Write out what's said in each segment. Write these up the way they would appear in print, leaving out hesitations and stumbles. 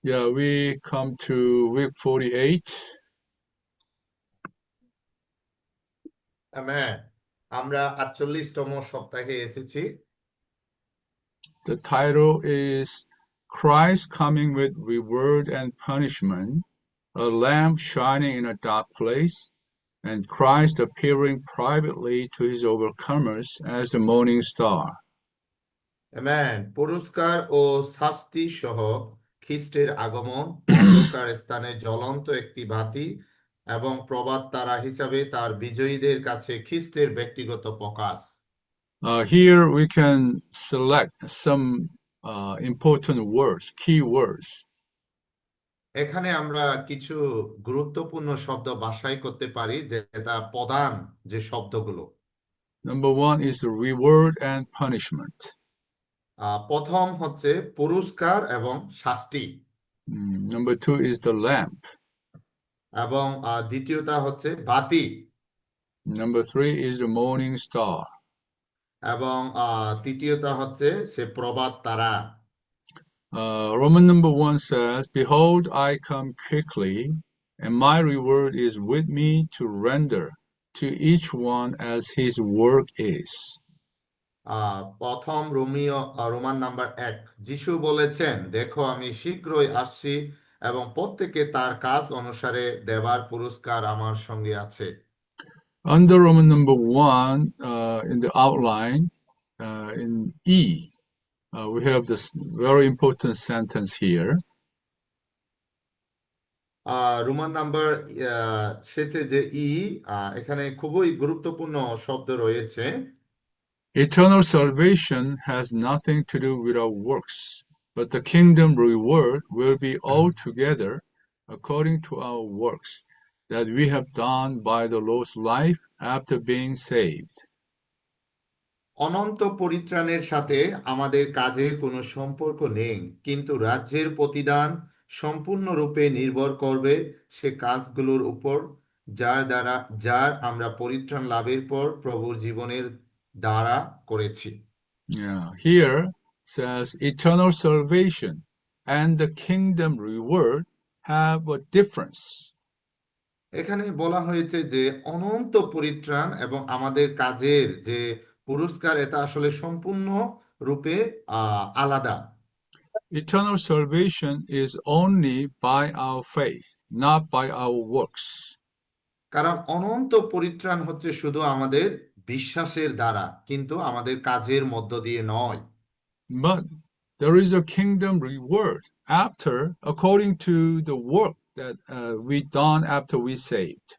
Yeah, we come to week 48. হ্যাঁ, আমরা 48তম সপ্তাহে এসেছি। The title is Christ Coming with Reward and Punishment, a lamp shining in a dark place, and Christ appearing privately to his overcomers as the morning star. পুরস্কার ও শাস্তি সহ খ্রিস্টের আগমন, অন্ধকার স্থানে জ্বলন্ত একটি বাতি এবং প্রভাত তারা হিসাবে তার বিজয়ীদের কাছে খ্রিস্টের ব্যক্তিগত প্রকাশ। Here we can select some important words, key words. এখানে আমরা কিছু গুরুত্বপূর্ণ শব্দ বাছাই করতে পারি, যেটা প্রধান যে শব্দগুলো। Number one is reward and punishment. প্রথম হচ্ছে পুরস্কার এবং শাস্তি, Number two is the lamp. এবং দ্বিতীয়টা হচ্ছে বাতি, Number three is the morning star. এবং তৃতীয়টা হচ্ছে সে প্রভাত তারা। Roman number one says, Behold, I come quickly, and my reward is with me to render to each one as his work is. প্রথম Roman number 1, যিশু বলেছেন, দেখো আমি শীঘ্রই আসছি এবং প্রত্যেকে তার কাজ অনুসারে দেবার পুরস্কার আমার সঙ্গে আছে। Under Roman number one, in the outline, in E, we have this very important sentence here. Roman number শেষে যে এখানে খুবই গুরুত্বপূর্ণ শব্দ রয়েছে। Eternal salvation has nothing to do with our works, but the kingdom reward will be altogether according to our works that we have done by the Lord's life after being saved. অনন্ত পরিত্রাণের সাথে আমাদের কাজের কোনো সম্পর্ক নেই, কিন্তু রাজ্যের প্রতিদান সম্পূর্ণরূপে নির্ভর করবে সে কাজগুলোর উপর যার আমরা পরিত্রাণ লাভের পর প্রভুর জীবনের দ্বারা করেছি। Yeah, here says eternal salvation and the kingdom reward have a difference. এখানে বলা হয়েছে যে অনন্ত পরিত্রাণ এবং আমাদের কাজের যে পুরস্কার, এটা আসলে সম্পূর্ণ রূপে আলাদা। Eternal salvation is only by our faith, not by our works. কারণ অনন্ত পরিত্রাণ হচ্ছে শুধু আমাদের বিশ্বাসের দ্বারা, কিন্তু আমাদের কাজের মধ্য দিয়ে নয়। But there is a kingdom reward after, according to the work that we done after we saved.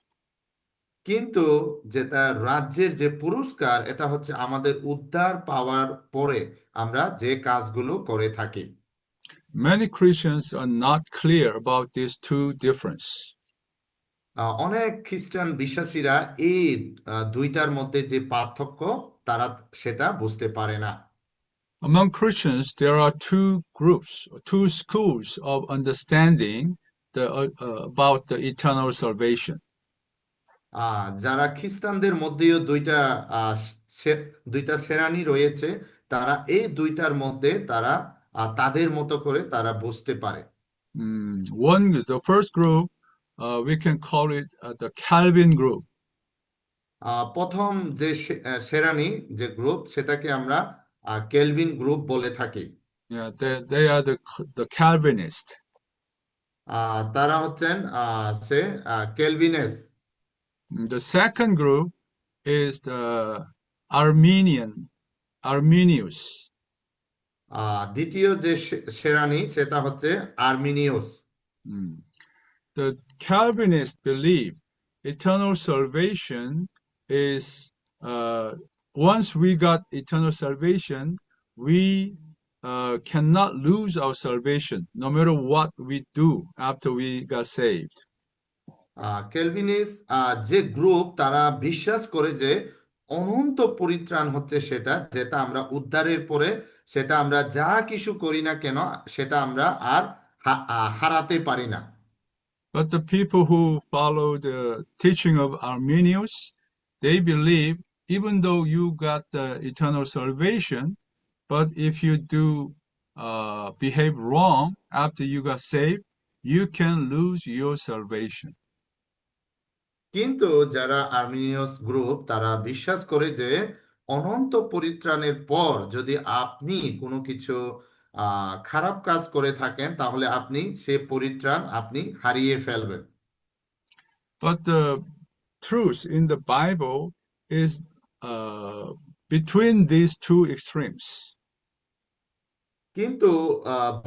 কিন্তু যেটা রাজ্যের যে পুরস্কার, এটা হচ্ছে আমাদের উদ্ধার পাওয়ার পরে আমরা যে কাজগুলো করে থাকি। Many Christians are not clear about these two differences. অনেক খ্রিস্টান বিশ্বাসীরা এই দুইটার মধ্যে যে পার্থক্য, তারা সেটা বুঝতে পারে না। Among Christians, there are two groups, two schools of understanding about the eternal salvation. যারা খ্রিস্টানদের মধ্যেও দুইটা শ্রেণী রয়েছে, তারা এই দুইটার মধ্যে তারা তাদের মতো করে তারা বুঝতে পারে। The first group, we can call it the Calvin group. প্রথম যে শ্রেণী যে গ্রুপ, সেটাকে আমরা কেলভিন গ্রুপ বলে থাকি। Yeah, they are the Calvinists. তারা হচ্ছেন সে কেলভিনেস। The second group is the Arminius. দ্বিতীয় যে শ্রেণী, সেটা হচ্ছে আর্মিনিয়াস। The Calvinists believe eternal salvation is once we got eternal salvation, we cannot lose our salvation no matter what we do after we got saved. কেলভিনিস যে group, তারা বিশ্বাস করে যে অনন্ত পরিত্রাণ হচ্ছে সেটা, যেটা আমরা উদ্ধারের পরে সেটা আমরা যা কিছু করি না কেন, সেটা আমরা আর হারাতে পারি না। But the people who follow the teaching of Arminius, they believe even though you got the eternal salvation, but if you do behave wrong after you got saved, you can lose your salvation. কিন্তু যারা আর্মিনিয়াস group তারা বিশ্বাস করে যে অনন্ত পরিত্রাণের পর যদি আপনি কোনো কিছু খারাপ কাজ করে থাকেন তাহলে আপনি সে পরিত্রাণ আপনি হারিয়ে ফেলবেন। But the truth in the Bible is between these two extremes. কিন্তু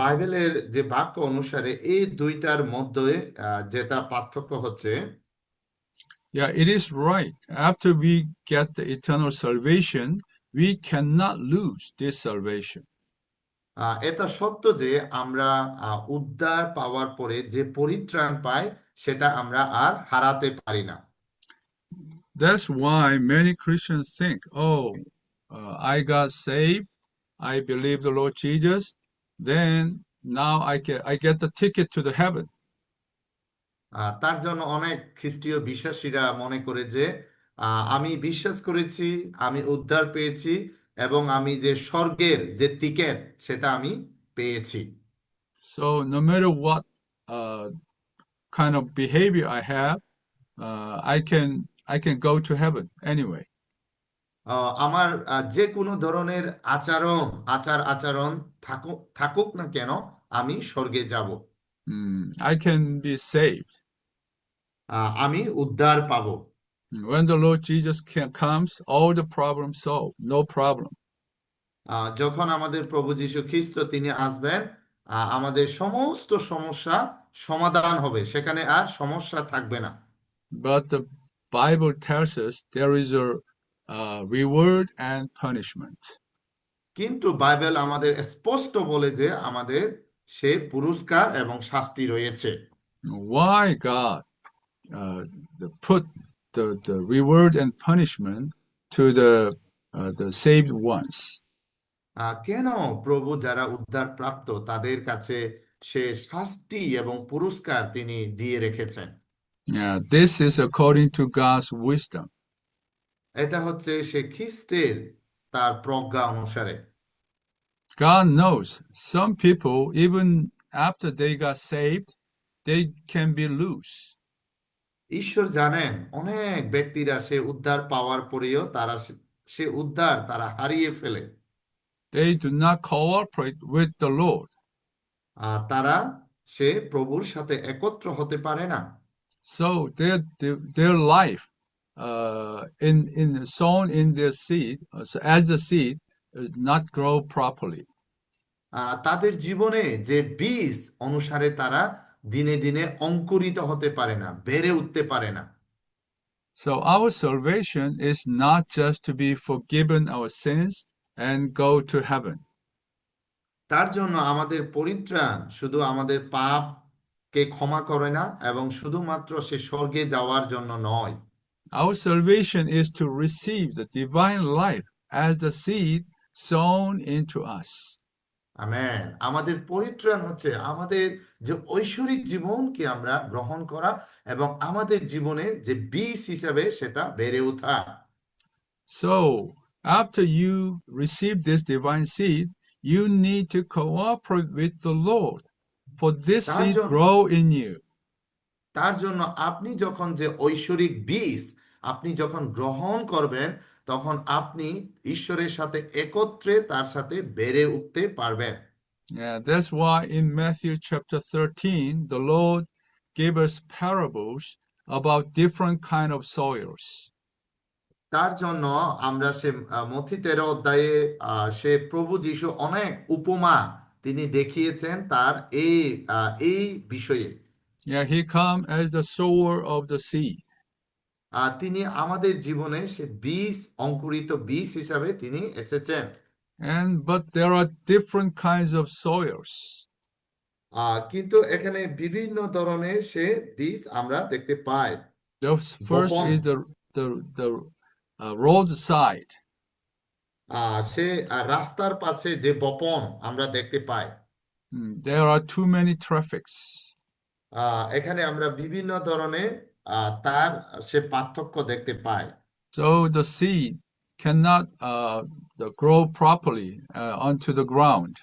বাইবেলের যে বাক্য অনুসারে এই দুইটার মধ্যে যেটা পার্থক্য হচ্ছে, Yeah, it is right. After we get the eternal salvation, we cannot lose this salvation. এটা সত্য যে আমরা উদ্ধার পাওয়ার পরে যে পরিত্রাণ পাই সেটা আমরা আর হারাতে পারি না। That's why many Christians think, oh, I got saved, I believe the Lord Jesus, then now I get the ticket to the heaven. তার জন্য অনেক খ্রিস্টীয় বিশ্বাসীরা মনে করে যে আমি বিশ্বাস করেছি, আমি উদ্ধার পেয়েছি এবং আমি যে স্বর্গের যে টিকেট সেটা আমি পেয়েছি। So no matter what kind of behavior I have, I can go to heaven anyway. আমার যে কোনো ধরনের আচার আচরণ থাকুক থাকুক না কেন আমি স্বর্গে যাব। I can be saved. আমি উদ্ধার পাবো। When the Lord Jesus comes, all the problems solved, no problem. যখন আমাদের প্রভু যীশু খ্রিস্ট তিনি আসবেন আমাদের সমস্ত সমস্যা সমাধান হবে, সেখানে আর সমস্যা থাকবে না। But the Bible tells us there is a reward and punishment. কিন্তু বাইবেল আমাদের স্পষ্ট বলে যে আমাদের সে পুরস্কার এবং শাস্তি রয়েছে। Why God put the reward and punishment to the saved ones? কেন প্রভু যারা উদ্ধার প্রাপ্ত তাদের কাছে সে শাস্তি এবং পুরস্কার তিনি দিয়ে রেখেছেন? Yeah, this is according to God's wisdom. এটা হচ্ছে সে খ্রিস্টের তার প্রজ্ঞা অনুসারে। God knows some people, even after they got saved, they can be loose. ঈশ্বর জানেন অনেক ব্যক্তিরা সে উদ্ধার পাওয়ার পরেও তারা সে উদ্ধার তারা হারিয়ে ফেলে। They do not cooperate with the Lord. তারা সে প্রভুর সাথে একত্র হতে পারে না। So their life in sown in their seed, so as the seed not grow properly. তাদের জীবনে যে বীজ অনুসারে তারা দিনে দিনে অঙ্কুরিত হতে পারে না, বেড়ে উঠতে পারে না। So our salvation is not just to be forgiven our sins and go to heaven. তার জন্য আমাদের পরিত্রাণ শুধু আমাদের পাপকে ক্ষমা করে না এবং শুধুমাত্র সে স্বর্গে যাওয়ার জন্য নয়। Our salvation is to receive the divine life as the seed sown into us. Amen. আমাদের পরিত্রাণ হচ্ছে আমাদের যে ঐশ্বরিক জীবনকে আমরা গ্রহণ করা এবং আমাদের জীবনে যে বীজ হিসাবে সেটা বেড়ে ওঠা। So after you receive this divine seed, you need to cooperate with the Lord for this তার seed জন্য grow in you. তার জন্য আপনি যখন যে ঐশ্বরিক বীজ আপনি যখন গ্রহণ করবেন তখন আপনি ঈশ্বরের সাথে একত্রে তার সাথে বেড়ে উঠতে পারবেন। Yeah, that's why in Matthew chapter 13, the Lord gave us parables about different kind of soils. তার জন্য আমরা সে মথি 13 অধ্যায়ে সে প্রভু যীশু অনেক উপমা তিনি দেখিয়েছেন তার এই বিষয়ে। Yeah, he come as the sower of the seed. তিনি আমাদের জীবনে সে বীজ অঙ্কুরিত বীজ হিসাবে তিনি এসেছেন। But there are different kinds of soils. কিন্তু এখানে বিভিন্ন ধরনের সে বীজ আমরা দেখতে পাই। The first বপন is the roadside. সে রাস্তার পাশে যে বপন আমরা দেখতে পাই। There are too many traffics. এখানে আমরা বিভিন্ন ধরনের তার সে পার্থক্য দেখতে পাই। So the seed cannot grow properly onto the ground.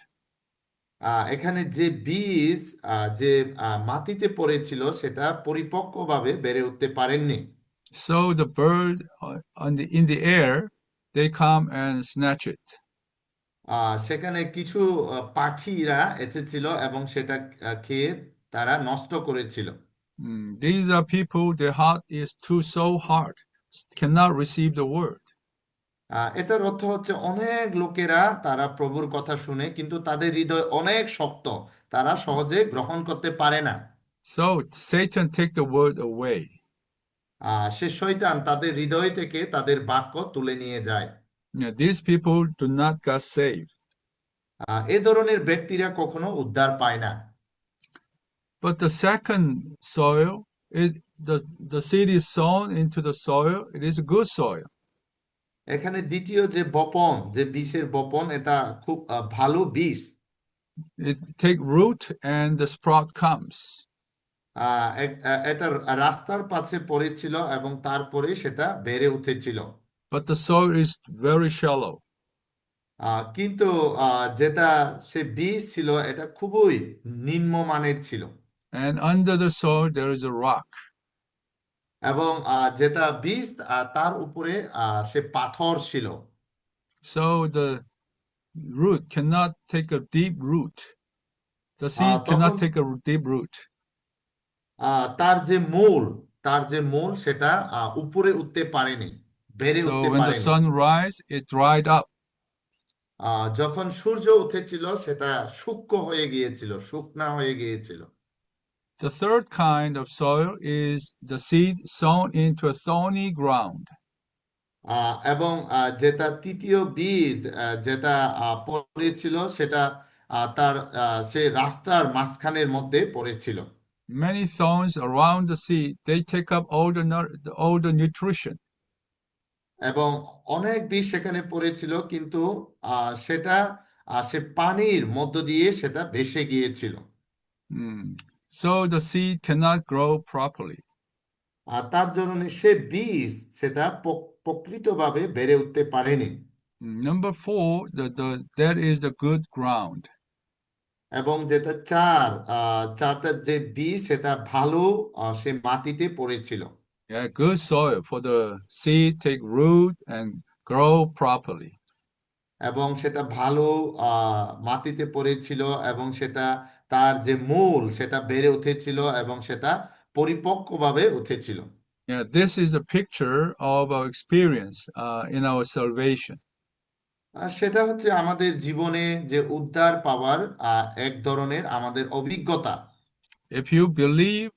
এখানে যে বীজ যে মাটিতে পড়েছিল সেটা পরিপক্কভাবে বেড়ে উঠতে পারেননি। So the bird in the air, they come and snatch it. সেখানে কিছু পাখিরা এসেছিল এবং সেটা খেয়ে তারা নষ্ট করেছিল। These are people, their heart is too so hard, cannot receive the word. এটার অর্থ হচ্ছে অনেক লোকেরা তারা প্রভুর কথা শুনে কিন্তু তাদের হৃদয় অনেক শক্ত, তারা সহজে গ্রহণ করতে পারে না। So Satan take the word away. সে শয়তান তাদের হৃদয় থেকে তাদের বাক্য তুলে নিয়ে যায়। These people do not get saved. এ ধরনের ব্যক্তিরা কখনো উদ্ধার পায় না। But the second soil, the seed is sown into the soil, it is a good soil. এখানে দ্বিতীয় যে বপন, যে বীজের বপন, এটা খুব ভালো বীজ। It take root and the sprout comes. এটা রাস্তার পাশে পড়েছিল এবং তারপরে সেটা বেড়ে উঠেছিল। But the soil is very shallow. কিন্তু যেটা সে বীজ ছিল এটা খুবই নিম্নমানের ছিল। And under the soil, there is a rock. এবং যেটা বীজ তার উপরে সে পাথর ছিল। So the root cannot take a deep root. The seed তখন cannot take a deep root. তার যে মূল, তার যে মূল সেটা উপরে উঠতে পারেনি, বেড়ে So উঠতে when the পারেনি। sun rise, it dried up. যখন সূর্য উঠেছিল সেটা শুষ্ক হয়ে গিয়েছিল, শুকনা হয়ে গিয়েছিল। The third kind of soil is the seed sown into a thorny ground. এবং যেটা তৃতীয় বীজ যেটা পড়েছিল সেটা তার সে রাস্তার মাঝখানের মধ্যে পড়েছিল। Many thorns around the seed, they take up all the nutrition. এবং অনেক বীজ সেখানে পড়েছিল কিন্তু সেটা সে পানির মধ্য দিয়ে সেটা ভেসে গিয়েছিল। So the seed cannot grow properly. তার জন্য সে বীজ সেটা প্রকৃতভাবে বেড়ে উঠতে পারেনি। Number four, that is the good ground. এবং যেটা চারটা যে বীজ সেটা ভালো সে মাটিতে পড়েছিল। Yeah, good soil for the seed take root and grow properly. এবং সেটা ভালো মাটিতে পড়েছিল এবং সেটা তার যে মূল সেটা বেড়ে উঠেছিল এবং সেটা পরিপক্কভাবে উঠেছিল। Yeah, this is a picture of our experience in our salvation. আর সেটা হচ্ছে আমাদের জীবনে যে উদ্ধার পাওয়ার এক ধরনের আমাদের অভিজ্ঞতা। If you believe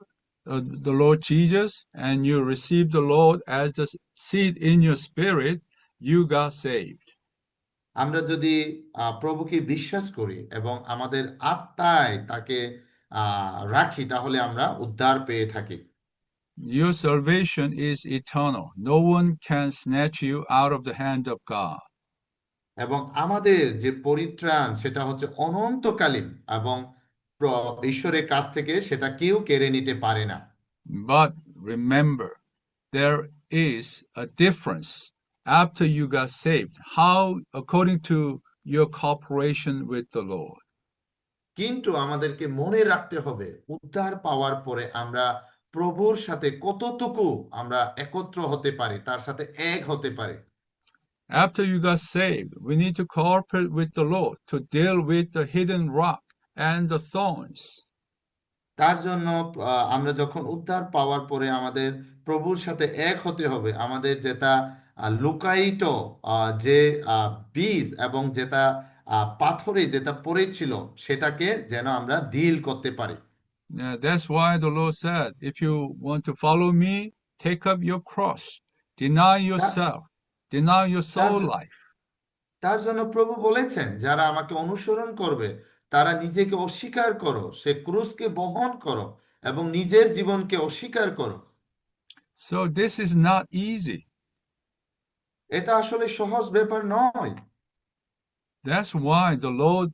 the Lord Jesus and you receive the Lord as the seed in your spirit, you got saved. আমরা যদি প্রভুকে বিশ্বাস করি এবং আমাদের আত্মায় তাকে রাখি তাহলে আমরা উদ্ধার পেয়ে থাকি। Your salvation is eternal. No one can snatch you out of the hand of God. এবং আমাদের যে পরিত্রাণ সেটা হচ্ছে অনন্তকালীন এবং ঈশ্বরের কাছ থেকে সেটা কেউ কেড়ে নিতে পারে না। But remember, there is a difference after you got saved. How, according to your cooperation with the Lord. কিন্তু আমাদেরকে মনে রাখতে হবে উদ্ধার পাওয়ার পরে আমরা প্রভুর সাথে কতটুকু আমরা একত্র হতে পারি, তার সাথে এক হতে পারি। After you got saved, we need to cooperate with the Lord to deal with the hidden rock and the thorns. তার জন্য আমরা যখন উদ্ধার পাওয়ার পরে আমাদের প্রভুর সাথে এক হতে হবে। আমাদের যেটা লুকায়িত যে বীজ এবং যেটা পাথরে যেটা পড়েছিল সেটাকে যেন আমরা ডিল করতে পারি। That's why the Lord said, if you want to follow me, take up your cross, deny তা- yourself, deny your তার soul জ- life. তার জন্য প্রভু বলেছেন যারা আমাকে অনুসরণ করবে তারা নিজেকে অস্বীকার করো, সে ক্রুশকে বহন করো এবং নিজের জীবনকে অস্বীকার করো। So this is not easy. এটা আসলে সহজ ব্যাপার নয়। That's why the Lord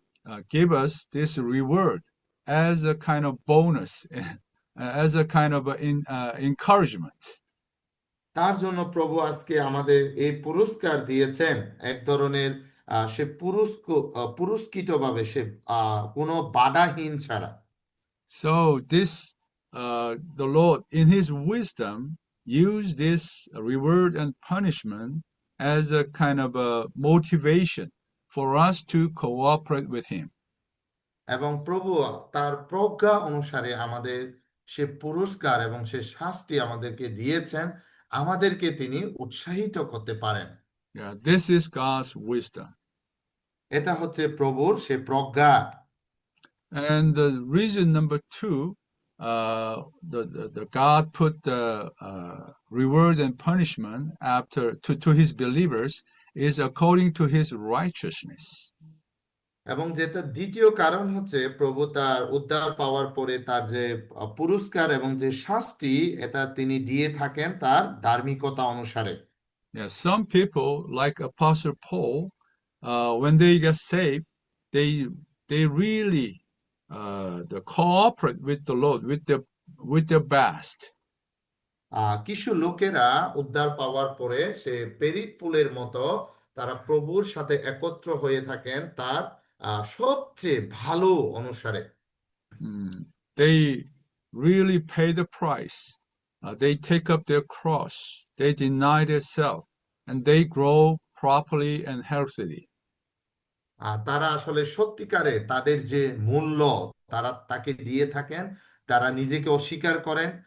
gave us this reward as a kind of bonus, as a kind of encouragement. তার জন্য প্রভু আজকে আমাদের এই পুরস্কার দিয়েছেন, এক ধরনের সে পুরস্কৃতভাবে সে কোনো বাধাহীন ছাড়া। So the Lord, in His wisdom, used this reward and punishment as a kind of a motivation for us to cooperate with Him. এবং প্রভু তার প্রজ্ঞা অনুসারে আমাদের সে পুরস্কার এবং সে শাস্তি আমাদেরকে দিয়েছেন, আমাদেরকে তিনি উৎসাহিত করতে পারেন। Yeah, this is God's wisdom. এটা হচ্ছে প্রভুর সে প্রজ্ঞা। And the reason number two, the God put the reward and punishment after to His believers is according to His righteousness. এবং যেটা দ্বিতীয় কারণ হচ্ছে প্রভু তার উদ্ধার পাওয়ার পরে তার যে পুরস্কার এবং যে শাস্তি এটা তিনি দিয়ে থাকেন তার ধার্মিকতা অনুসারে। Yeah, some people like Apostle Paul, when they get saved, they really cooperate with the Lord with their best. কিছু লোকেরা উদ্ধার পাওয়ার পরে সে পেরিত পুলের মতো তারা প্রভুর সাথে একত্র হয়ে থাকেন তার সবচেয়ে ভালো অনুসারে। Mm. They really pay the price. They take up their cross. They deny themselves, and they grow properly and healthily. তারা আসলে সত্যিকারে তাদের যে মূল্য তারা তাকে দিয়ে থাকেন, তারা নিজেকে অস্বীকার করেন,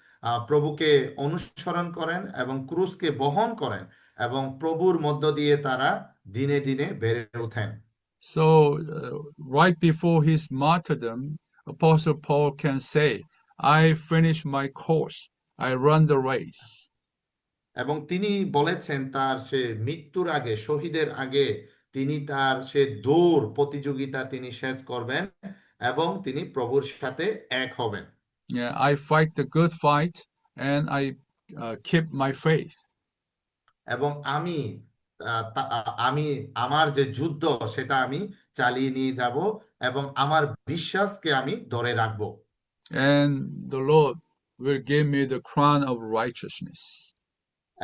প্রভুকে অনুসরণ করেন এবং ক্রুশকে বহন করেন এবং প্রভুর মধ্য দিয়ে তারা দিনে দিনে বেড়ে ওঠেন। So, right before his martyrdom, Apostle Paul can say, I finish my course, I run the race. এবং তিনি বলেছেন তার সে মৃত্যুর আগে, শহীদের আগে তিনি তার সে দৌড় প্রতিযোগিতা তিনি শেষ করবেন এবং তিনি প্রভুর সাথে এক হবেন। Yeah, I fight the good fight and I keep my faith. এবং আমি আমার যে যুদ্ধ সেটা আমি চালিয়ে নিয়ে যাব এবং আমার বিশ্বাসকে আমি ধরে রাখবো। And the Lord will give me the crown of righteousness.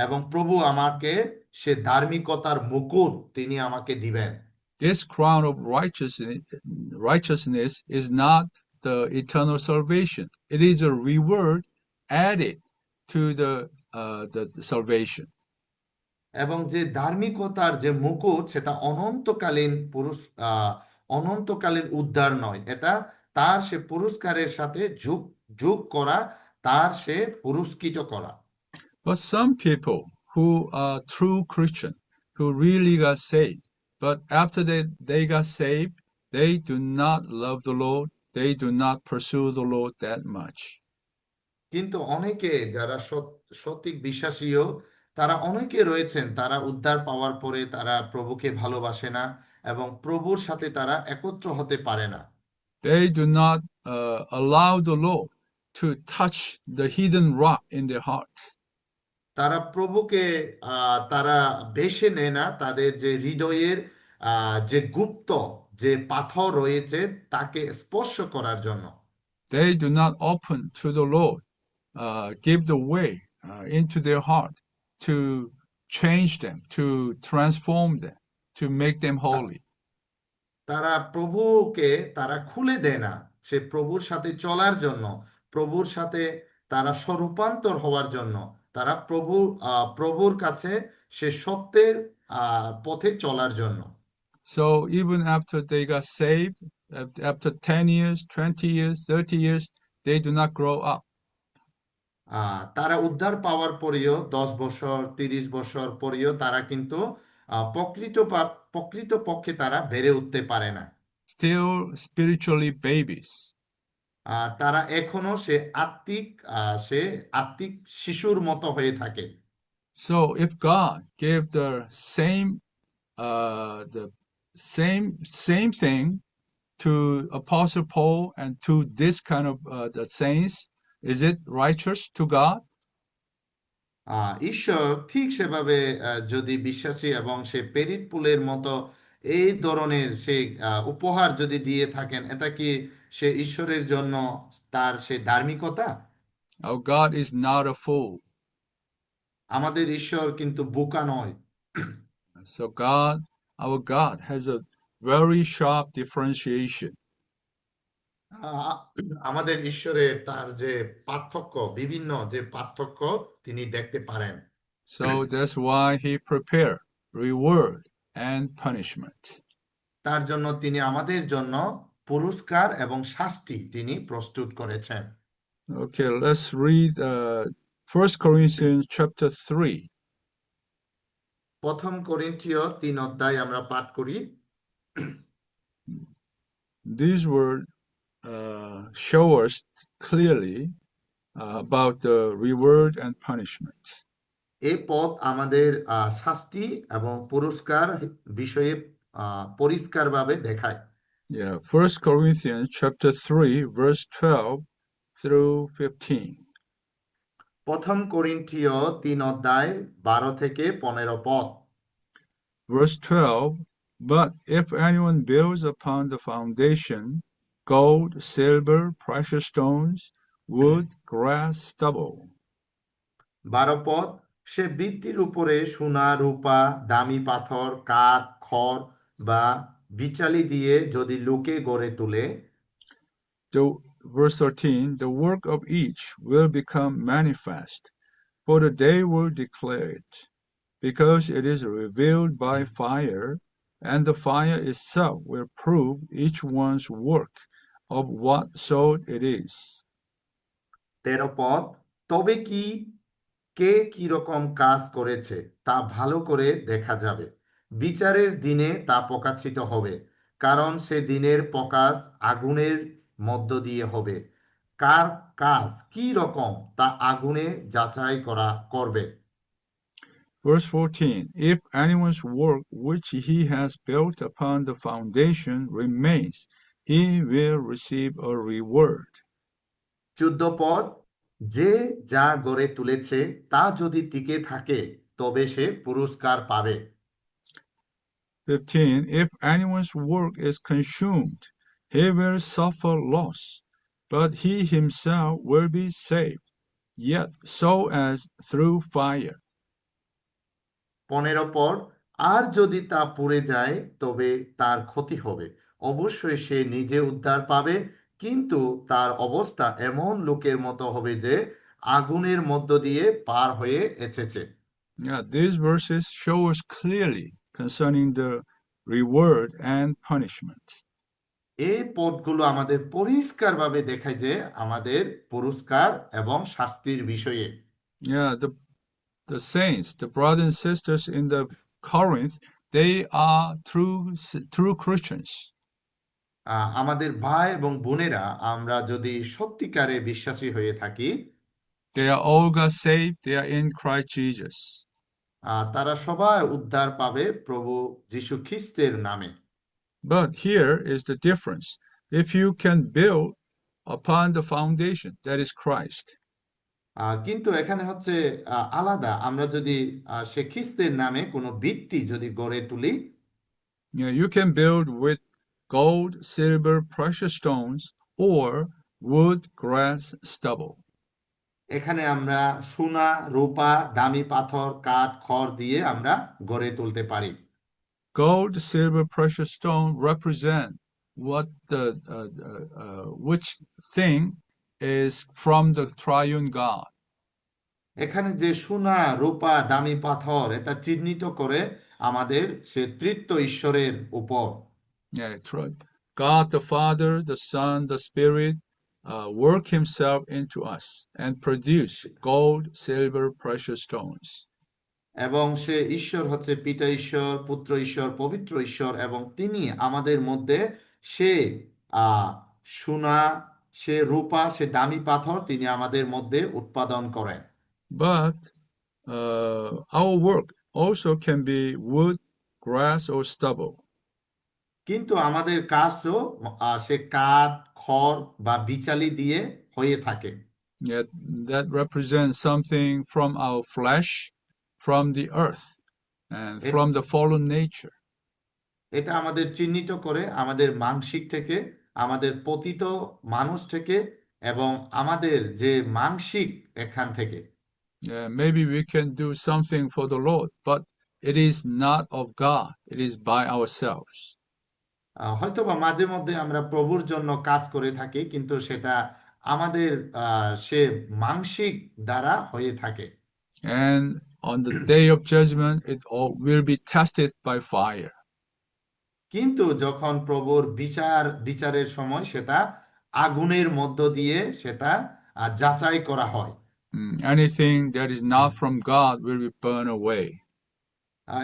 এবং প্রভু আমাকে সে ধার্মিকতার মুকুট তিনি আমাকে দিবেন। This crown of righteousness is not the eternal salvation. It is a reward added to the salvation. এবং যে ধার্মিকতার যে মুকুট সেটা অনন্তকালীন উদ্ধার নয়, এটা তার সে পুরস্কারের সাথে যোগ যোগ করা, তার সে পুরস্কৃত করা। But some people who are true Christian, who really got saved, but after they got saved, they do not love the Lord, they do not pursue the Lord that much. কিন্তু অনেকে যারা সঠিক বিশ্বাসীও তারা অনেকে রয়েছেন, তারা উদ্ধার পাওয়ার পরে তারা প্রভুকে ভালোবাসে না এবং প্রভুর সাথে তারা একত্র হতে পারে না। They do not allow the Lord to touch the hidden rock in their hearts. তারা প্রভুকে তারা বেছে নেয় না তাদের যে হৃদয়ের যে গুপ্ত যে পাথর রয়েছে তাকে স্পর্শ করার জন্য। They do not open to the Lord, give the way into their heart to change them, to transform them, to make them তা- holy. তারা প্রভুকে তারা খুলে দেয় না সে প্রভুর সাথে চলার জন্য, প্রভুর সাথে তারা স্বরূপান্তর হওয়ার জন্য, তারা প্রভুর কাছে সে সত্যের পথে চলার জন্য। So even after they got saved, after 10 years, 20 years, 30 years, they do not grow up. তারা উদ্ধার পাওয়ার পরেও 10 বছর 30 বছর পরেও তারা কিন্তু প্রকৃত পক্ষে তারা বেড়ে উঠতে পারে না। Still spiritually babies. তারা এখনো সে আত্মিক শিশুর মতো হয়ে থাকে। So if God gave the same thing to Apostle Paul and to this kind of the saints, is it righteous to God? ঈশ্বর ঠিক সেভাবে যদি বিশ্বাসী এবং সে পেরিট পুলের মতো এই ধরনের সে উপহার যদি দিয়ে থাকেন, এটা কি সে ঈশ্বরের জন্য তার সে ধার্মিকতা? Our God is not a fool. আমাদের ঈশ্বর কিন্তু বোকা নয়। So God our God has a very sharp differentiation. আহ, আমাদের ঈশ্বরের তার যে পার্থক্য, বিভিন্ন যে পার্থক্য তিনি দেখতে পারেন। So that's why he prepared reward and punishment. তার জন্য তিনি আমাদের জন্য পুরস্কার এবং শাস্তি তিনি প্রস্তুত করেছেন। Okay, let's read 1 Corinthians chapter 3. প্রথম করিন্থীয় 3 অধ্যায় আমরা পাঠ করি। These words show us clearly about the reward and punishment. এই পদ আমাদের শাস্তি এবং পুরস্কার বিষয়ে পরিষ্কারভাবে দেখায়। Yeah, 1 Corinthians chapter 3, verse 12 through 15. প্রথম করিন্থীয় 3 অধ্যায় 12 থেকে 15 পদ। Verse 12, but if anyone builds upon the foundation, gold, silver, precious stones, wood, grass, stubble. 12 পদ, সে ভিত্তির উপরে সোনা, রূপা, দামি পাথর, কাঠ, খড় বা বিচালি দিয়ে যদি লোকে গড়ে তোলে। Verse 13, the work of each will become manifest, for the day will declare it, because it is revealed by fire, and the fire itself will prove each one's work of what sort it is. 13 পদ, তবে কি কে কিরকম কাজ করেছে তা ভালো করে দেখা যাবে, বিচারের দিনে তা প্রকাশিত হবে, কারণ সে দিনের প্রকাশ আগুনের মধ্য দিয়ে হবে। কার কাজ কি রকম তা আগুনে যাচাই করবে। Verse 14, if anyone's work which he has built upon the foundation remains, he will receive a reward. 14 পদ, যে যা গড়ে তুলেছে তা যদি টিকে থাকে তবে সে পুরস্কার পাবে। 15, if anyone's work is consumed, he will suffer loss, but he himself will be saved, yet so as through fire. 15 পদ, আর যদি তা পুড়ে যায় তবে তার ক্ষতি হবে, অবশ্যই সে নিজে উদ্ধার পাবে, কিন্তু তার অবস্থা এমন লোকের মতো হবে যে আগুনের মধ্য দিয়ে পার হয়ে এসেছে। Yeah, these verses show us clearly concerning the reward and punishment. এই পদগুলো আমাদের পরিষ্কারভাবে দেখায় যে আমাদের পুরস্কার এবং শাস্তির বিষয়ে। Yeah, the saints, the brothers and sisters in the Corinth, they are true Christians. আমাদের ভাই এবং বোনেরা, আমরা যদি সত্যিকারে বিশ্বাসী হয়ে থাকি, They are all got saved. They are in Christ Jesus. তারা সবাই উদ্ধার পাবে প্রভু যীশু খ্রিস্টের নামে। But here is the difference. If you can build upon the foundation, that is Christ, কিন্তু এখানে হচ্ছে আলাদা, আমরা যদি সে খ্রিস্টের নামে কোনো ভিত্তি যদি গড়ে তুলি, you can build with gold, silver, precious stones, or wood, grass, stubble. এখানে আমরা সোনা, রূপা, দামি পাথর, কাঠ, খড় দিয়ে আমরা গড়ে তুলতে পারি। Gold, silver, precious stone represent which thing is from the triune God. এখানে যে সোনা, রূপা, দামি পাথর, এটা চিহ্নিত করে আমাদের সে তৃতীয় ঈশ্বরের উপর। Yeah, that's right. God the Father, the Son, the Spirit work Himself into us and produce gold, silver, precious stones. এবং সে ঈশ্বর হচ্ছে পিতা ঈশ্বর, পুত্র ঈশ্বর, পবিত্র ঈশ্বর, এবং তিনি আমাদের মধ্যে সে সোনা, সে রূপা, সে দামি পাথর তিনি আমাদের মধ্যে উৎপাদন করেন। But our work also can be wood, grass, or stubble. কিন্তু আমাদের কাজও সে কাঠ, খড় বা বিচালি দিয়ে হয়ে থাকে। Yet that represents something from our flesh, from the earth, and A- from the fallen nature. এটা আমাদের চিহ্নিত করে আমাদের মানসিক থেকে, আমাদের পতিত মানুষ থেকে, এবং আমাদের যে মানসিক এখান থেকে। Maybe we can do something for the Lord, but it is not of God, it is by ourselves. হয়তোবা মাঝে মধ্যে আমরা প্রভুর জন্য কাজ করে থাকি, কিন্তু সেটা আমাদের সে মানসিক দ্বারা হয়ে থাকে। And on the day of judgment, it all will be tested by fire. কিন্তু যখন প্রভুর বিচারের সময় সেটা আগুনের মধ্য দিয়ে সেটা যাচাই করা হয়। Anything that is not from God will be burned away.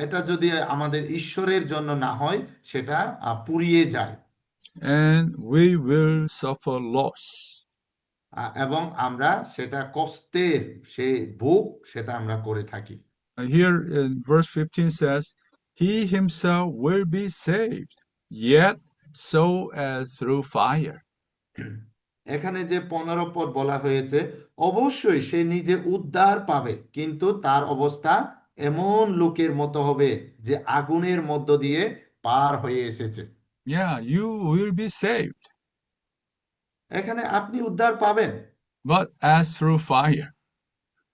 এটা যদি আমাদের ঈশ্বরের জন্য না হয় সেটা পুড়িয়ে যায়। And we will suffer loss. এবং আমরা সেটা কষ্টের সেই ভোগ সেটা আমরা করে থাকি। Here in verse 15 says, He himself will be saved, yet so as through fire. এখানে যে 15 পদ বলা হয়েছে, অবশ্যই সে নিজে উদ্ধার পাবে, কিন্তু তার অবস্থা এমন লোকের মতো হবে যে আগুনের মধ্য দিয়ে পার হয়ে এসেছে। Yeah, you will be saved, এখানে আপনি উদ্ধার পাবেন, but as through fire.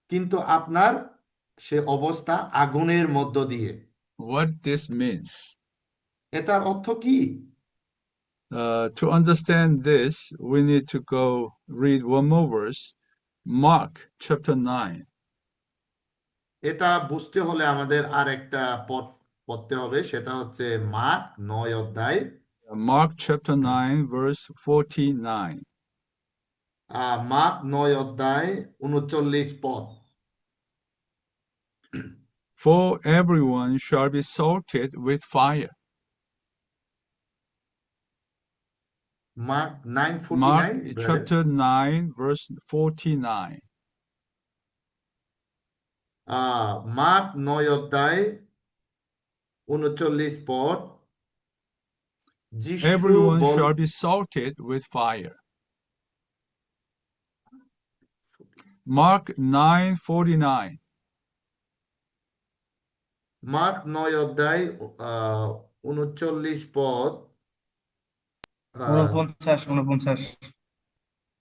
কিন্তু আপনার সে অবস্থা আগুনের মধ্য দিয়ে। What this means? এটার অর্থ কি? To understand this, we need to go read one more verse, Mark chapter 9. এটা বুঝতে হলে আমাদের আর একটা পদ পড়তে হবে, সেটা হচ্ছে মার্ক 9 অধ্যায়। Mark chapter 9, verse 49. মার্ক 9 অধ্যায় 39 পদ। For everyone shall be salted with fire. Mark Mark 9:49 brother. chapter 9, verse 49. Mark 9 অধ্যায় 39 পদ। যিশু Everyone ball shall be salted with fire. Mark 9:49. Mark 9 অধ্যায় 39 পদ,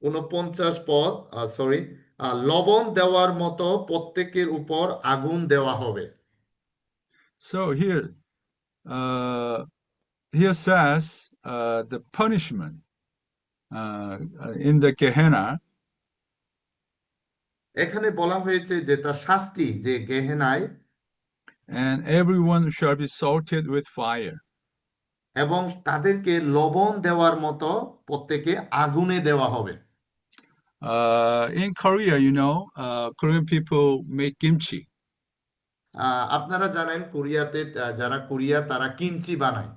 49 পদ, সরি, লবণ দেওয়ার মতো প্রত্যেকের উপর আগুন দেওয়া হবে। So here says the punishment in the Gehenna, এখানে বলা হয়েছে যে তার শাস্তি যে গেহেনায়, and everyone shall be salted with fire. এবং তাদেরকে লবণ দেওয়ার মতো প্রত্যেকে আগুনে দেওয়া হবে। In Korea, Korean people make kimchi. আপনারা জানেন কোরিয়াতে যারা কোরিয়া তারা কিমচি বানায়।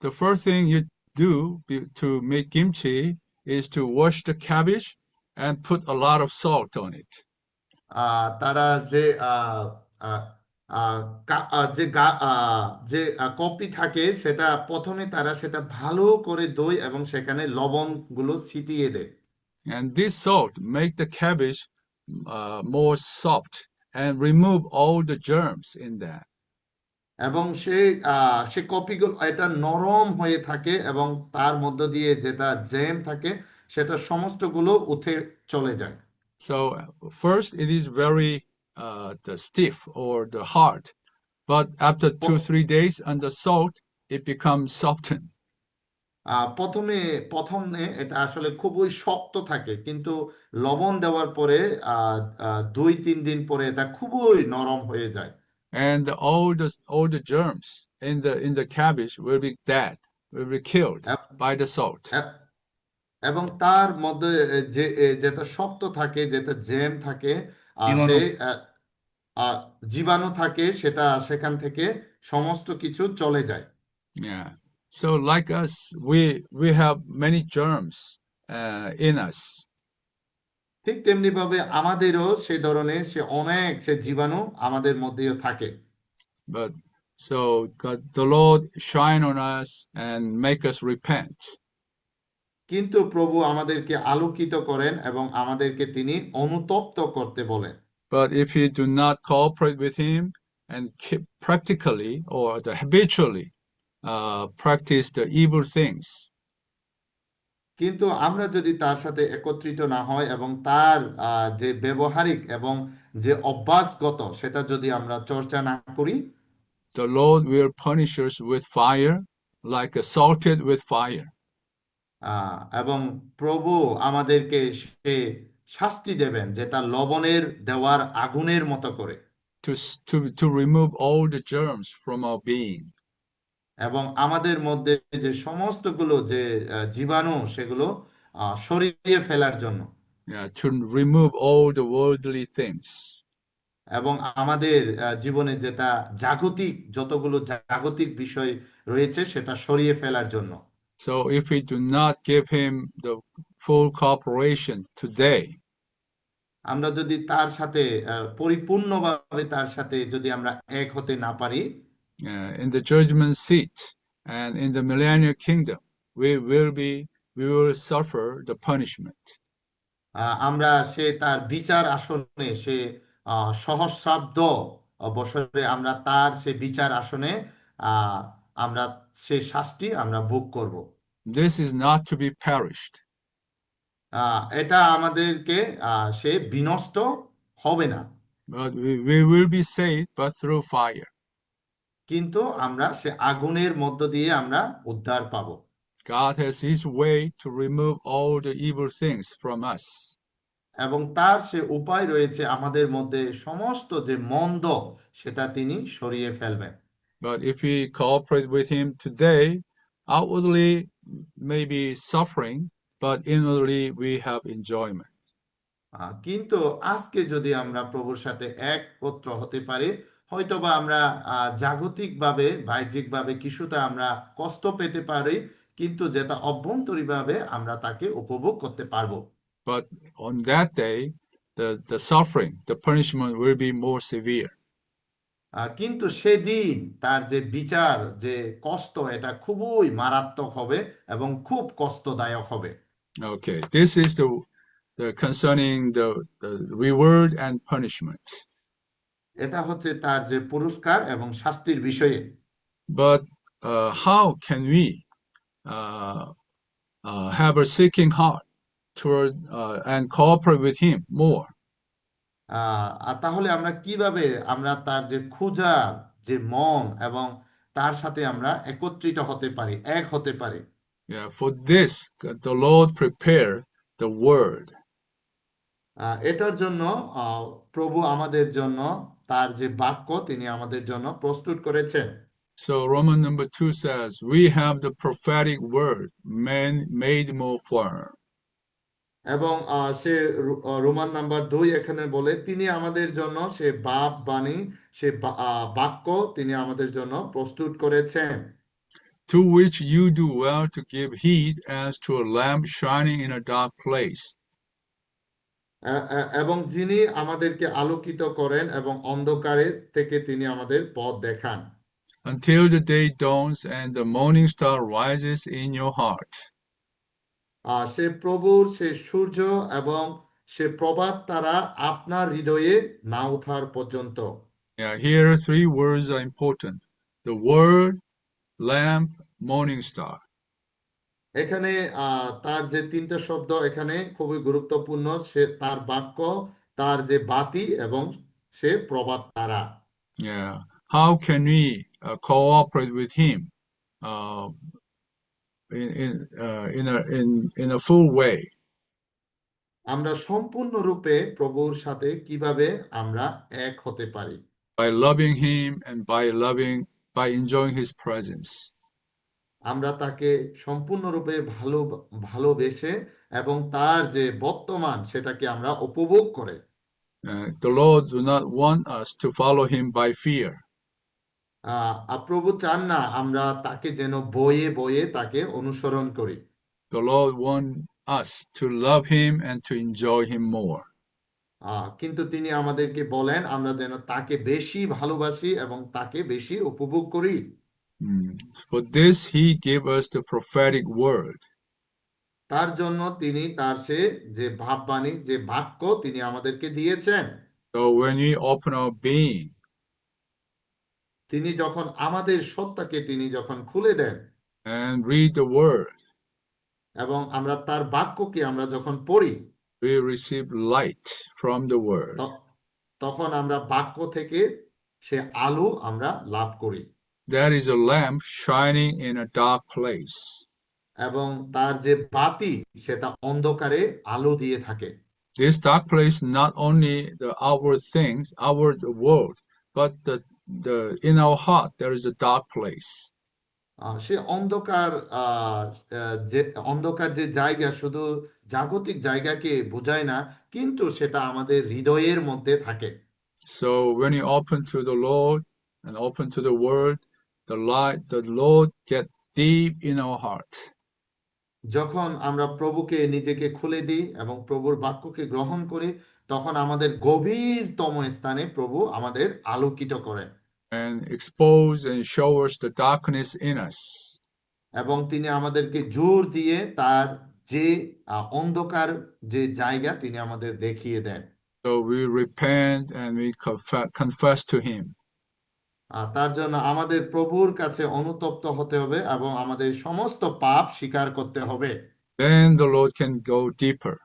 The first thing you do to make kimchi is to wash the cabbage and put a lot of salt on it. তারা যে আহ, আহ, কা- আহ, যে গা- আহ, যে কপি থাকে সেটা প্রথমে তারা সেটা ভালো করে ধোয় এবং সেখানে লবণগুলো ছিটিয়ে দেয়। And this salt make the cabbage more soft and remove all the germs in that. এবং সে কপিগুলো এটা নরম হয়ে থাকে এবং তার মধ্য দিয়ে যেটা জ্যাম থাকে সেটা সমস্তগুলো উঠে চলে যায়। So first it is very the stiff or the hard, but after 2-3 days under salt, it becomes softened. প্রথমে এটা আসলে খুবই শক্ত থাকে, কিন্তু লবণ দেওয়ার পরে 2-3 দিন পরে এটা খুবই নরম হয়ে যায়। And all the germs in the cabbage will be dead, will be killed এব- by the salt. এব- এবং তার মধ্যে যেটা শক্ত থাকে, যেটা জ্যাম থাকে, জীবাণু। সে জীবাণু থাকে, সেটা সেখান থেকে সমস্ত কিছু চলে যায়। Yeah. So like us, we have many germs in us. ঠিক তেমনি ভাবে আমাদেরও সে ধরনের সে জীবাণু আমাদের মধ্যেও থাকে। But so God, the Lord shine on us and make us repent. কিন্তু প্রভু আমাদেরকে আলোকিত করেন এবং আমাদেরকে তিনি অনুতপ্ত করতে বলেন। But if we do not cooperate with Him and keep practically or habitually practice the evil things, কিন্তু আমরা যদি তার সাথে একত্রিত না হয় এবং তার যে ব্যবহারিক এবং যে অভ্যাসগত সেটা যদি আমরা চর্চা না করি, the Lord will punish us with fire, like salted with fire, এবং প্রভু আমাদেরকে সে শাস্তি দেবেন যেটা লবণের দেওয়ার আগুনের মতো করে। to remove all the germs from our being, এবং আমাদের মধ্যে যে সমস্তগুলো যে জীবাণু সেগুলো সরিয়ে ফেলার জন্য, yeah, to remove all the worldly things. এবং আমাদের জীবনে যেটা জাগতিক যতগুলো জাগতিক বিষয় রয়েছে সেটা সরিয়ে ফেলার জন্য। So if we do not give him the full cooperation today, আমরা যদি তার সাথে পরিপূর্ণভাবে তার সাথে যদি আমরা এক হতে না পারি, in the judgment seat and in the millennial kingdom, we will suffer the punishment. আমরা সে তার বিচার আসনে সে সহস্রাব্দ বছরে আমরা তার সে বিচার আসনে আহ, আমরা সে শাস্তি আমরা ভোগ করব। This is not to be perished, এটা আমাদেরকে সে বিনষ্ট হবে না, but we will be saved, but through fire. কিন্তু আমরা সে আগুনের মধ্য দিয়ে আমরা উদ্ধার পাব। God has his way to remove all the evil things from us. এবং তার সে উপায় রয়েছে আমাদের মধ্যে সমস্ত যে মন্দ সেটা তিনি সরিয়ে ফেলবেন। But if we cooperate with him today, outwardly maybe suffering, but inwardly we have enjoyment. কিন্তু আজকে যদি আমরা প্রভুর সাথে একত্র হতে পারি, হয়তোবা আমরা জাগতিকভাবে বাহ্যিকভাবে কিছুটা আমরা কষ্ট পেতে পারি, কিন্তু যেটা অভ্যন্তরীণভাবে আমরা তাকে উপভোগ করতে পারবো। But on that day, the suffering, the punishment will be more severe. কিন্তু সেদিন তার যে বিচার যে কষ্ট এটা খুবই মারাত্মক হবে এবং খুব কষ্টদায়ক হবে। Okay, this is the concerning the reward and punishment. এটা হচ্ছে তার যে পুরস্কার এবং শাস্তির বিষয়ে। But how can we have a seeking heart toward and cooperate with Him more? আর তাহলে আমরা কিভাবে আমরা তার যে খোঁজার যে মন এবং তার সাথে আমরা একত্রিত হতে পারি, এক হতে পারি। Yeah, for this, the Lord prepared the Word. এটার জন্য আহ, প্রভু আমাদের জন্য তার যে বাক্য তিনি আমাদের জন্য প্রস্তুত করেছেন। So Roman number 2 says, we have the prophetic word made more firm. এবং সে রোমান নাম্বার 2 এখানে বলে তিনি আমাদের জন্য সে বাণী সে বাক্য তিনি আমাদের জন্য প্রস্তুত করেছেন। To which you do well to give heed as to a lamp shining in a dark place. এবং যিনি আমাদেরকে আলোকিত করেন এবং অন্ধকারের থেকে তিনি আমাদের পথ দেখান। Until the day dawns and the morning star rises in your heart. সে প্রভুর সে সূর্য এবং সে প্রভাত তারা আপনার হৃদয়ে না ওঠার পর্যন্ত। Yeah, here three words are important: the word, lamp, morning star. এখানে তার যে তিনটা শব্দ এখানে খুবই গুরুত্বপূর্ণ, সে তার বাক্য, তার যে বাতি এবং সে প্রভাত তারা। Yeah, how can we cooperate with Him uh, in a full way? আমরা সম্পূর্ণরূপে প্রভুর সাথে কিভাবে আমরা এক হতে পারি? By loving Him and by enjoying His presence. আমরা তাকে সম্পূর্ণরূপে ভালোবেসে এবং তার যে বর্তমান সেটাকে আমরা উপভোগ করে। The Lord do not want us to follow Him by fear. প্রভু চান না আমরা তাকে যেন বয়ে বয়ে তাকে অনুসরণ করি। The Lord want us to love Him and to enjoy Him more. কিন্তু তিনি আমাদেরকে বলেন আমরা যেন তাকে বেশি ভালোবাসি এবং তাকে বেশি উপভোগ করি। For this He gave us the prophetic word. তার জন্য তিনি তার সে যে ভাববাণী যে বাক্য তিনি আমাদেরকে দিয়েছেন। So when we open our being, তিনি যখন আমাদের সত্তাকে তিনি যখন খুলে দেন and read the word, এবং আমরা তার বাক্যকে আমরা যখন পড়ি, we receive light from the word. তখন আমরা বাক্য থেকে সে আলো আমরা লাভ করি। That is a lamp shining in a dark place. এবং তার যে বাতি সেটা অন্ধকারে আলো দিয়ে থাকে। This dark place not only the outward things, outward world, but in our heart there is a dark place. সে অন্ধকার আহ, যে অন্ধকার যে জায়গা শুধু জাগতিক জায়গাকে বোঝায় না, কিন্তু সেটা আমাদের হৃদয়ের মধ্যে থাকে। So when you open to the Lord and open to the Word, the Lord get deep in our heart. যখন আমরা প্রভুকে নিজেকে খুলে দিই এবং প্রভুর বাক্যকে গ্রহণ করি, তখন আমাদের গভীরতম স্থানে প্রভু আমাদের আলোকিত করেন And expose and show us the darkness in us. এবং তিনি আমাদেরকে জোর দিয়ে তার যে অন্ধকার যে জায়গা তিনি আমাদের দেখিয়ে দেন। So we repent and we confess to Him. তার জন্য আমাদের প্রভুর কাছে অনুতপ্ত হতে হবে এবং আমাদের সমস্ত পাপ স্বীকার করতে হবে। Then the Lord can go deeper.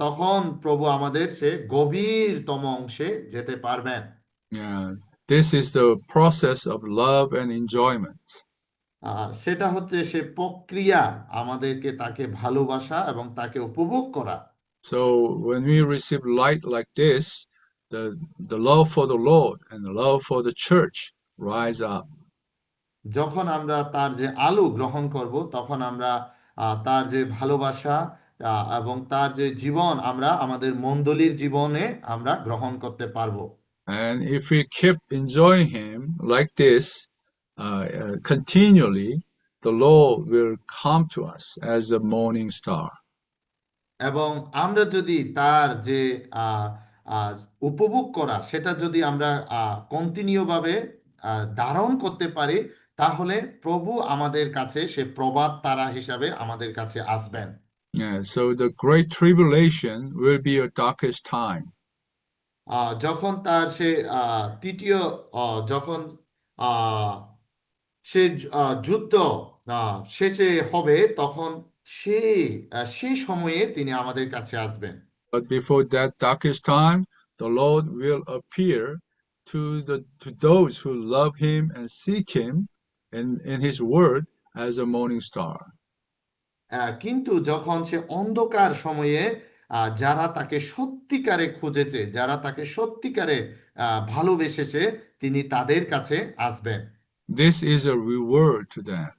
তখন প্রভু আমাদের সে গভীরতম অংশে যেতে পারবেন। Yeah, this is the process of love and enjoyment. সেটা হচ্ছে সে প্রক্রিয়া, আমাদেরকে তাকে ভালোবাসা এবং তাকে উপভোগ করা। So when we receive light like this, the love for the Lord and the love for the church rise up. যখন আমরা তার যে আলো গ্রহণ করব, তখন আমরা তার যে ভালোবাসা এবং তার যে জীবন আমরা আমাদের মণ্ডলীর জীবনে আমরা গ্রহণ করতে পারবো। And if we keep enjoying Him like this continually, the Lord will come to us as a morning star. এবং আমরা যদি তার যে আহ, আহ, উপভোগ করা সেটা যদি আমরা কন্টিনিউ ভাবে ধারণ করতে পারি, তাহলে প্রভু আমাদের কাছে সে প্রভাত তারা হিসাবে আমাদের কাছে আসবেন। Yeah, so the great tribulation will be a darkest time. যখন তার সে তৃতীয় যখন আহ, সে যুদ্ধ শেষে হবে, তখন সেই সময়ে তিনি আমাদের কাছে আসবেন। But before that darkest time, the Lord will appear to those who love Him and seek Him in His Word as a morning star. কিন্তু যখন সে অন্ধকার সময়ে যারা তাকে সত্যিকারে খুঁজেছে, যারা তাকে সত্যিকারে ভালোবেসেছে, তিনি তাদের কাছে আসবেন। This is a reward to them.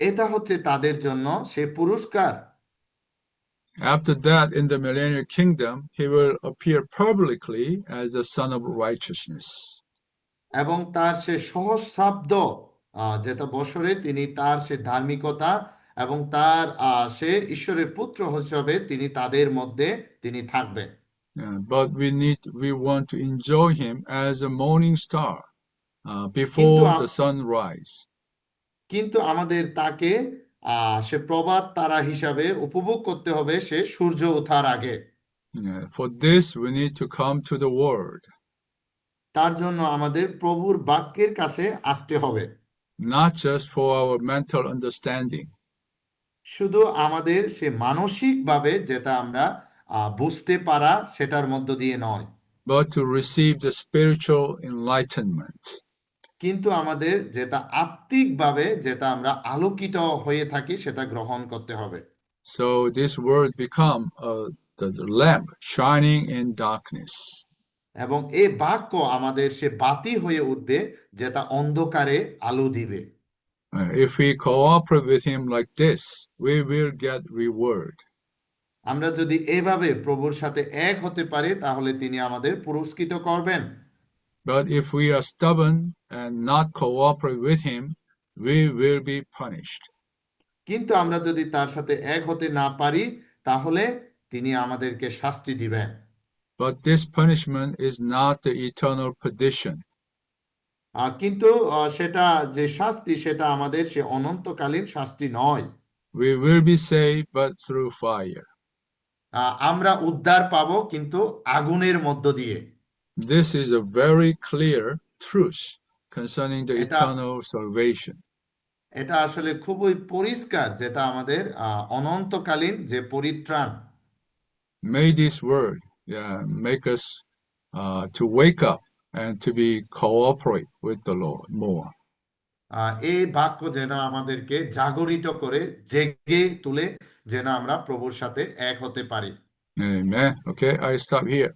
এটা হচ্ছে তাদের জন্য সে পুরস্কার। After that, in the millennial kingdom, He will appear publicly as the Son of Righteousness. এবং তার সে সহস্রাব্দ যেটা বছরে তিনি তার সে ধার্মিকতা এবং তার সে ঈশ্বরের পুত্র হিসাবে তিনি তাদের মধ্যে তিনি থাকবেন। But we want to enjoy Him as a morning star কিন্তু before the sunrise. কিন্তু আমাদের তাকে সে প্রভাত তারা হিসাবে উপভোগ করতে হবে সে সূর্য ওঠার আগে। For this, we need to come to the Word. তার জন্য আমাদের প্রভুর বাক্যের কাছে আসতে হবে। Not just for our mental understanding, শুধু আমাদের সে মানসিকভাবে যেটা আমরা বুঝতে পারা সেটার মধ্য দিয়ে নয়, but to receive the spiritual enlightenment. কিন্তু আমাদের যেটা আত্মিকভাবে যেটা আমরা আলোকিত হয়ে থাকি সেটা গ্রহণ করতে হবে। So this word become the lamp shining in darkness. এবং এই বাক্য আমাদের সে বাতি হয়ে উঠবে যেটা অন্ধকারে আলো দিবে। If we cooperate with Him like this, we will get reward. আমরা যদি এভাবে প্রভুর সাথে এক হতে পারি, তাহলে তিনি আমাদের পুরস্কৃত করবেন। But if we are stubborn and not cooperate with Him, we will be punished. কিন্তু আমরা যদি তার সাথে এক হতে না পারি, তাহলে তিনি আমাদেরকে শাস্তি দিবেন। But this punishment is not the eternal perdition. কিন্তু সেটা যে শাস্তি সেটা আমাদের সে অনন্তকালীন শাস্তি নয়। We will be saved, but through fire. আমরা উদ্ধার পাবো কিন্তু আগুনের মধ্য দিয়ে। This is a very clear truth concerning the এটা eternal salvation. এটা আসলে খুবই পরিষ্কার যেটা আমাদের অনন্তকালীন যে পরিত্রাণ। May this word make us to wake up and to be cooperate with the Lord more. এই বাক্য যেন আমাদেরকে জাগরিত করে, জেগে তুলে, যেন আমরা প্রভুর সাথে এক হতে পারি। Amen. Okay, I stop here.